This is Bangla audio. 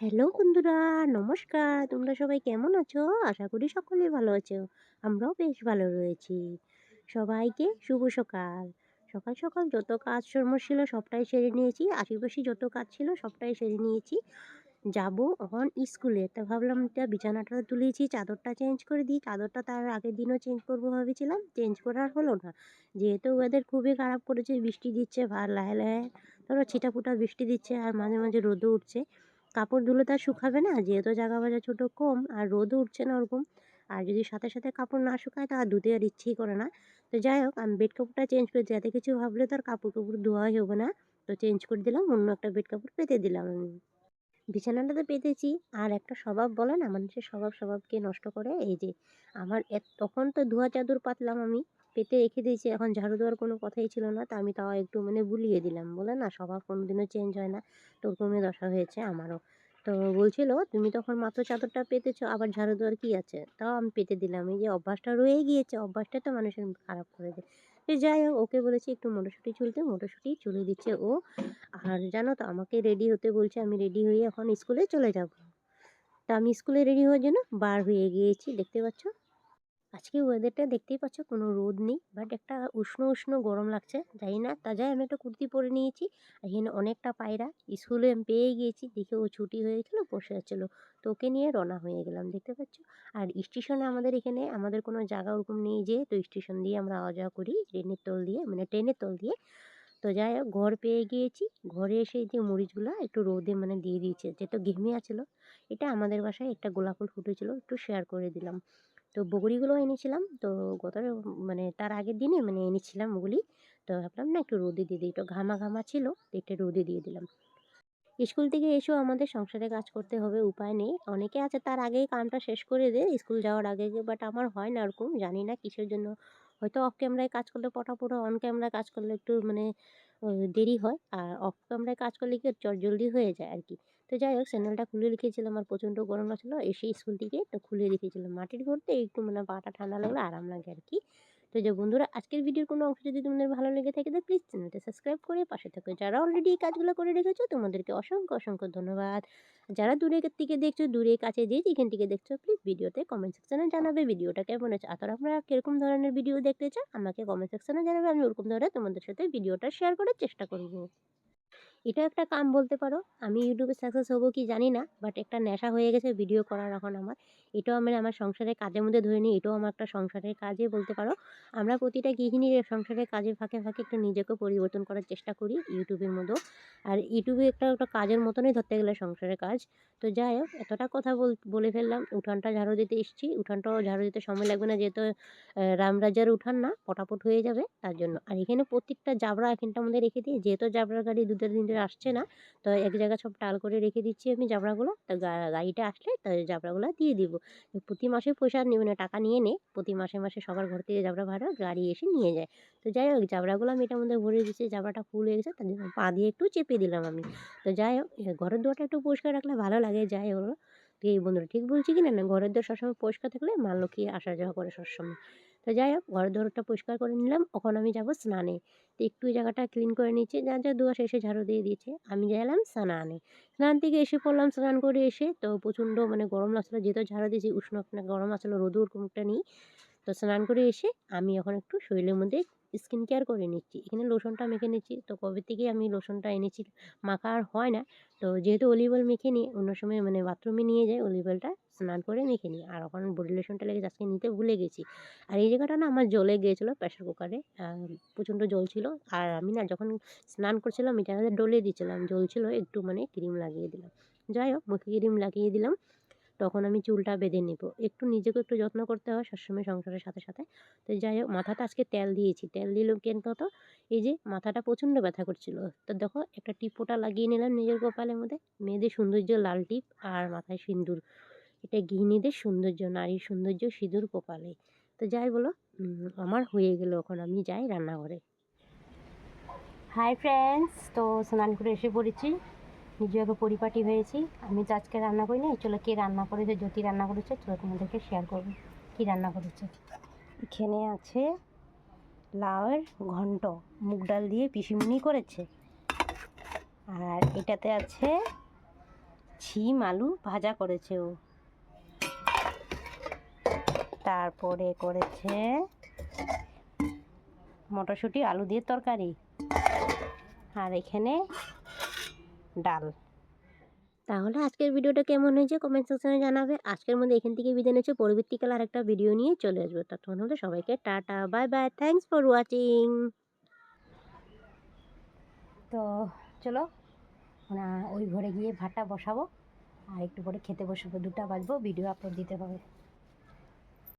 হ্যালো বন্ধুরা, নমস্কার। তোমরা সবাই কেমন আছো? আশা করি সকলেই ভালো আছো। আমরাও বেশ ভালো রয়েছি। সবাইকে শুভ সকাল। সকাল সকাল যত কাজকর্ম ছিল সবটাই সেরে নিয়েছি। আশেপাশে যত কাজ ছিল সবটাই সেরে নিয়েছি। যাবো এখন স্কুলে। তা ভাবলাম বিছানাটা তুলেছি, চাদরটা চেঞ্জ করে দিই। চাদরটা তার আগের দিনও চেঞ্জ করবো ভেবেছিলাম, চেঞ্জ করা আর হলো না। যেহেতু ওয়েদার খুবই খারাপ করেছে, বৃষ্টি দিচ্ছে লাহে লাহে ধরো ছিটাফোঁটা বৃষ্টি দিচ্ছে আর মাঝে মাঝে রোদও উঠছে। কাপড় ধুলে তো আর শুকাবে না, যেহেতু জায়গা ভাজা ছোটো কম আর রোদও উঠছে না ওরকম। আর যদি সাথে সাথে কাপড় না শুকায় তা আর ধুতে আর ইচ্ছেই করে না। তো যাই হোক, আমি বেড কাপড়টা চেঞ্জ করে দিই, এতে কিছু ভাবলে তো আর কাপড় কাপড় ধোয়াই হবে না। তো চেঞ্জ করে দিলাম, অন্য একটা বেড কাপড় পেতে দিলাম আমি। বিছানাটা তো পেতেছি। আর একটা স্বভাব বলে না, মানুষের স্বভাবকে নষ্ট করে। এই যে আমার তখন তো ধোয়া চাদর পাতলাম আমি, পেতে রেখে দিয়েছি, এখন ঝাড়ু দেওয়ার কোনো কথাই ছিল না। তা আমি তাও একটু বুলিয়ে দিলাম। বলে না, স্বভাব কোনোদিনও চেঞ্জ হয় না। তো ওরকমই দশা হয়েছে আমারও। তো বলছিল, তুমি তখন মাত্র চাদরটা পেতেছো, আবার ঝাড়ু দেওয়ার কী আছে? তাও আমি পেতে দিলাম। এই যে অভ্যাসটা রয়ে গিয়েছে, অভ্যাসটা তো মানুষের খারাপ করে দেয়। তো যাই হোক, ওকে বলেছি একটু মটরশুঁটি ছুলতে, মটরশুঁটি ছুলে দিচ্ছে ও। আর জানো তো, আমাকে রেডি হতে বলছে। আমি রেডি হয়ে এখন স্কুলে চলে যাব। তা আমি স্কুলে রেডি হওয়ার জন্য বার হয়ে গিয়েছি, দেখতে পাচ্ছ। আজকে ওয়েদারটা দেখতেই পাচ্ছ, কোনো রোদ নেই, বাট একটা উষ্ণ উষ্ণ গরম লাগছে। জানি না, তা যাই আমি একটা কুর্তি পরে নিয়েছি। এখানে অনেকটা পায়রা, স্কুলে আমি পেয়ে গিয়েছি, দেখে ও ছুটি হয়েছিল বসে আছিল। তো ওকে নিয়ে রওনা হয়ে গেলাম, দেখতে পাচ্ছ। আর স্টেশনে আমাদের এখানে আমাদের কোনো জায়গা ওরকম নেই, যে তো স্টেশন দিয়ে আমরা আওয়া যাওয়া করি ট্রেনের তল দিয়ে, ট্রেনের তল দিয়ে। তো যাই হোক, ঘর পেয়ে গিয়েছি। ঘরে এসে এই যে মরিচগুলা একটু রোদে দিয়ে দিয়েছে, যেহেতু ঘেমে আছিল। এটা আমাদের বাসায় একটা গোলাপ ফুল ফুটেছিল, একটু শেয়ার করে দিলাম। তো বগরিগুলো এনেছিলাম। তো গত তার আগের দিনে এনেছিলাম ওগুলি। তো ভাবলাম না, একটু রোদে দিয়ে দিই, একটু ঘামা ঘামা ছিল, তো একটু রোদে দিয়ে দিলাম। স্কুল থেকে এসেও আমাদের সংসারে কাজ করতে হবে, উপায় নেই। অনেকে আছে তার আগেই কামটা শেষ করে দেয় স্কুল যাওয়ার আগে, বাট আমার হয় না ওরকম, জানি না কিসের জন্য। হয়তো অফ ক্যামেরায় কাজ করলে পটাপট হয়, অন ক্যামেরায় কাজ করলে একটু দেরি হয়। আর অফ ক্যামেরায় কাজ করলে কি জলদি হয়ে যায় আর কি। তো যাই হোক, স্যান্ডেলটা খুলে রেখেছিলাম, আর প্রচণ্ড গরম লাগছিলো এসে স্কুল থেকে, তো খুলে রেখেছিলাম। মাটির ঘরতে একটু পাটা ঠান্ডা লাগলে আরাম লাগে আর কি। তো যে বন্ধুরা, আজকের ভিডিওর কোনো অংশ যদি তোমাদের ভালো লেগে থাকে, তো প্লিজ চ্যানেলটা সাবস্ক্রাইব করে পাশে থাকো। যারা অলরেডি এই কাজগুলো করে রেখেছো, তোমাদেরকে অসংখ্য অসংখ্য ধন্যবাদ। যারা দূরে থেকে দেখছো, দূরে কাছে যে যেখান থেকে দেখছো, প্লিজ ভিডিওতে কমেন্ট সেকশনে জানাবে ভিডিওটা কেমন হয়েছে। আর আপনারা কীরকম ধরনের ভিডিও দেখতে চান আমাকে কমেন্ট সেকশনে জানাবে, আমি ওরকম ধরনের তোমাদের সাথে ভিডিওটা শেয়ার করার চেষ্টা করব। এটাও একটা কাম বলতে পারো। আমি ইউটিউবে সাকসেস হবো কি জানি না, বাট একটা নেশা হয়ে গেছে ভিডিও করার এখন আমার। এটাও আমি আমার সংসারের কাজের মধ্যে ধরে নিই, এটাও আমার একটা সংসারের কাজই বলতে পারো। আমরা প্রতিটা গৃহিণীর সংসারের কাজের ফাঁকে ফাঁকে একটু নিজেকেও পরিবর্তন করার চেষ্টা করি ইউটিউবের মতো। আর ইউটিউবে একটা কাজের মতনই ধরতে গেলে সংসারের কাজ। তো যাই হোক, এতটা কথা বলে ফেললাম। উঠানটা ঝাড়ু দিতে এসেছি, উঠানটাও ঝাড়ু দিতে সময় লাগবে না, যেহেতু রামরাজার উঠান না, পটাপট হয়ে যাবে তার জন্য। আর এখানে প্রত্যেকটা জাবরা এখানটার মধ্যে রেখে দিই, যেহেতু জাবরার গাড়ি দুধের দিন ধরে আসছে না। তো এক জায়গায় সব টাল করে রেখে দিচ্ছি আমি জাবরাগুলো। তো গাড়িটা আসলে তো জাবরাগুলো দিয়ে দিব। প্রতি মাসে পয়সা টাকা নিয়ে নেয়, প্রতি মাসে মাসে সবার ঘর থেকে জাবরা ভাড়া গাড়ি এসে নিয়ে যায়। তো যাই হোক, জাবরাগুলো আমি এটার মধ্যে ভরে দিচ্ছি। জাবরাটা ফুল হয়ে গেছে, তার জন্য পা দিয়ে একটু চেপে দিলাম আমি। তো যাই হোক, ঘরের দুয়ারটা একটু পরিষ্কার রাখলে ভালো লাগে। যাই হলো, তো এই বন্ধুরা ঠিক বলছি কি না, না ঘরের দুয়ার সবসময় পরিষ্কার থাকলে মা লক্ষ্মী আসা যাওয়া করে সবসময়। তো যাই হোক, ঘরের দুয়ারটা পরিষ্কার করে নিলাম। এখন আমি যাব স্নানে। তো একটু এই জায়গাটা ক্লিন করে নিচ্ছি, যার যার দুয়ার এসে ঝাড়ু দিয়ে দিয়েছে। আমি গেলাম স্নানে। স্নান থেকে এসে পড়লাম, স্নান করে এসে তো প্রচণ্ড গরম লাগছিলো, যেহেতু ঝাড়ু দিয়েছি উষ্ণ গরম আসছিলো, রোদও ওরকম একটা নেই। তো স্নান করে এসে আমি এখন একটু শরীরের মধ্যে স্কিন কেয়ার করে নিচ্ছি। এখানে লোশনটা মেখে নিচ্ছি। তো কবে থেকেই আমি লোশনটা এনেছি, মাখা আর হয় না। তো যেহেতু অলিভ অয়েল মেখে নিই, অন্য সময় বাথরুমে নিয়ে যাই অলিভ অয়েলটা, স্নান করে মেখে নিই। আর এখন বডি লোশনটা লেগেছে, আজকে নিতে ভুলে গেছি। আর এই জায়গাটা না আমার জ্বলে গিয়েছিলো প্রেশার কুকারে, প্রচণ্ড জ্বলছিল। আর আমি না যখন স্নান করছিলাম এটাতে ডলে দিয়েছিলাম, জ্বলছিল একটু, ক্রিম লাগিয়ে দিলাম। যাই হোক, মুখে ক্রিম লাগিয়ে দিলাম। তখন আমি চুলটা বেঁধে নেব। একটু নিজেকে একটু যত্ন করতে হয় সবসময় সংসারের সাথে সাথে। তো যাই হোক, মাথাটা আজকে তেল দিয়েছি। তেল দিলাম কেন কত, এই যে মাথাটা প্রচণ্ড ব্যথা করছিল। তো দেখো, একটা টিপ ফোঁটা লাগিয়ে নিলাম নিজের কপালের মধ্যে। মেয়েদের সৌন্দর্য লাল টিপ আর মাথায় সিঁদুর। এটা গৃহিণীদের সৌন্দর্য, নারীর সৌন্দর্য সিঁদুর কপালে। তো যাই বলো, আমার হয়ে গেল, এখন আমি যাই রান্নাঘরে। হাই ফ্রেন্ডস, তো স্নান করে এসে পড়েছি, নিজেকে পরিপাটি হয়েছি। আমি তো আজকে রান্না করিনি, চলো কে রান্না করেছে, জ্যোতি রান্না করেছে, চলো তোমাদেরকে শেয়ার করবো কী রান্না করেছে। এখানে আছে লাউয়ের ঘন্ট, মুগ ডাল দিয়ে পিসিমুনি করেছে। আর এটাতে আছে শিম আলু ভাজা করেছে ও। তারপরে করেছে মটরশুঁটি আলু দিয়ে তরকারি, আর এখানে ডাল। তাহলে আজকের ভিডিওটা কেমন হয়েছে কমেন্ট সেকশনে জানাবে। আজকের মধ্যে এখান থেকে বিদায় নিচ্ছি, পরবর্তীকালে আরেকটা ভিডিও নিয়ে চলে আসবো। ততক্ষণ হলে সবাইকে tata, bye bye, thanks for watching. তো চলো ওই ঘরে গিয়ে ভাতটা বসাবো, আর একটু পরে খেতে বসবো, 2টা বাজবো, ভিডিও আপলোড দিতে হবে।